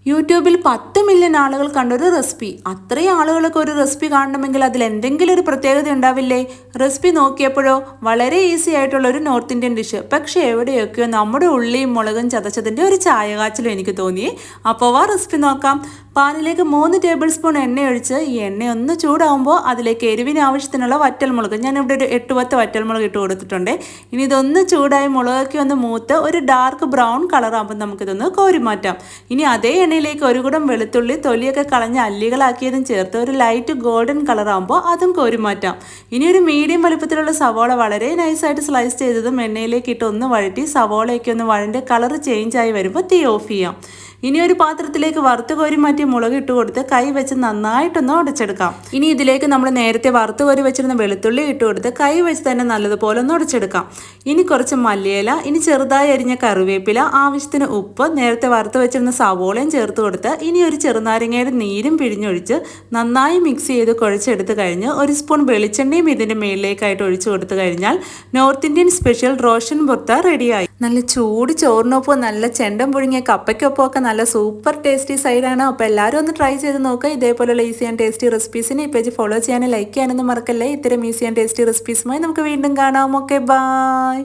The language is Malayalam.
യൂട്യൂബിൽ 10 മില്യൺ ആളുകൾ കണ്ടൊരു റെസിപ്പി. അത്രയും ആളുകൾക്ക് ഒരു റെസിപ്പി കാണണമെങ്കിൽ അതിൽ എന്തെങ്കിലും ഒരു പ്രത്യേകത ഉണ്ടാവില്ലേ? റെസിപ്പി നോക്കിയപ്പോഴോ വളരെ ഈസി ആയിട്ടുള്ള ഒരു നോർത്ത് ഇന്ത്യൻ ഡിഷ്. പക്ഷേ എവിടെയൊക്കെയോ നമ്മുടെ ഉള്ളിയും മുളകും ചതച്ചതിൻ്റെ ഒരു ചായ കാച്ചിലും എനിക്ക് തോന്നിയേ. അപ്പോൾ ആ റെസിപ്പി നോക്കാം. പാനിലേക്ക് 3 ടേബിൾ സ്പൂൺ എണ്ണ ഒഴിച്ച് ഈ എണ്ണ ഒന്ന് ചൂടാവുമ്പോൾ അതിലേക്ക് എരിവിന് ആവശ്യത്തിനുള്ള വറ്റൽമുളക്, ഞാനിവിടെ ഒരു 8-10 വറ്റൽമുളക് ഇട്ട് കൊടുത്തിട്ടുണ്ട്. ഇനി ഇതൊന്ന് ചൂടായി മുളകൊക്കെ ഒന്ന് മൂത്ത് ഒരു ഡാർക്ക് ബ്രൗൺ കളറാകുമ്പോൾ നമുക്കിതൊന്ന് കോരി മാറ്റാം. ഇനി അതേ എണ്ണയിലേക്ക് ഒരു കുടം വെളുത്തുള്ളി തൊലിയൊക്കെ കളഞ്ഞ് അല്ലികളാക്കിയതും ചേർത്ത് ഒരു ലൈറ്റ് ഗോൾഡൻ കളറാകുമ്പോൾ അതും കോരി മാറ്റാം. ഇനി ഒരു മീഡിയം വലുപ്പത്തിലുള്ള സവോള വളരെ നൈസായിട്ട് സ്ലൈസ് ചെയ്തതും എണ്ണയിലേക്ക് ഇട്ട് ഒന്ന് വഴറ്റി സവോളയൊക്കെ ഒന്ന് വഴൻ്റെ കളർ ചേഞ്ച് ആയി വരുമ്പോൾ തീ ഓഫ് ചെയ്യാം. ഇനി ഒരു പാത്രത്തിലേക്ക് വറുത്ത് കോരി മാറ്റി മുളക് ഇട്ട് കൊടുത്ത് കൈ വെച്ച് നന്നായിട്ടൊന്ന് ഉടച്ചെടുക്കാം. ഇനി ഇതിലേക്ക് നമ്മൾ നേരത്തെ വറുത്ത് കോരി വെച്ചിരുന്ന വെളുത്തുള്ളി ഇട്ട് കൊടുത്ത് കൈ വെച്ച് തന്നെ നല്ലതുപോലെ ഒന്ന് ഉടച്ചെടുക്കാം. ഇനി കുറച്ച് മല്ലിയില, ഇനി ചെറുതായി അരിഞ്ഞ കറിവേപ്പില, ആവശ്യത്തിന് ഉപ്പ്, നേരത്തെ വറുത്ത് വെച്ചിരുന്ന സവോളയും ചേർത്ത് കൊടുത്ത് ഇനി ഒരു ചെറുനാരങ്ങയുടെ നീരും പിഴിഞ്ഞൊഴിച്ച് നന്നായി മിക്സ് ചെയ്ത് കുഴച്ചെടുത്ത് കഴിഞ്ഞ് ഒരു സ്പൂൺ വെളിച്ചെണ്ണയും ഇതിൻ്റെ മേളിലേക്കായിട്ട് ഒഴിച്ചു കൊടുത്തു കഴിഞ്ഞാൽ നോർത്ത് ഇന്ത്യൻ സ്പെഷ്യൽ റോഷൻ ബുർത്ത റെഡിയായി. നല്ല ചൂട് ചോറിനൊപ്പം നല്ല ചെണ്ടം പുഴുങ്ങിയ കപ്പയ്ക്കൊപ്പമൊക്കെ നല്ല സൂപ്പർ ടേസ്റ്റി സൈഡാണ്. അപ്പോൾ എല്ലാവരും ഒന്ന് ട്രൈ ചെയ്ത് നോക്കുക. ഇതേപോലെയുള്ള ഈസി ആൻഡ് ടേസ്റ്റി റെസിപ്പീസിന് ഈ പേജ് ഫോളോ ചെയ്യാനും ലൈക്ക് ചെയ്യാനൊന്നും മറക്കല്ലേ. ഇത്തരം ഈസി ആൻഡ് ടേസ്റ്റി റെസിപ്പീസുമായി നമുക്ക് വീണ്ടും കാണാം. Okay, by.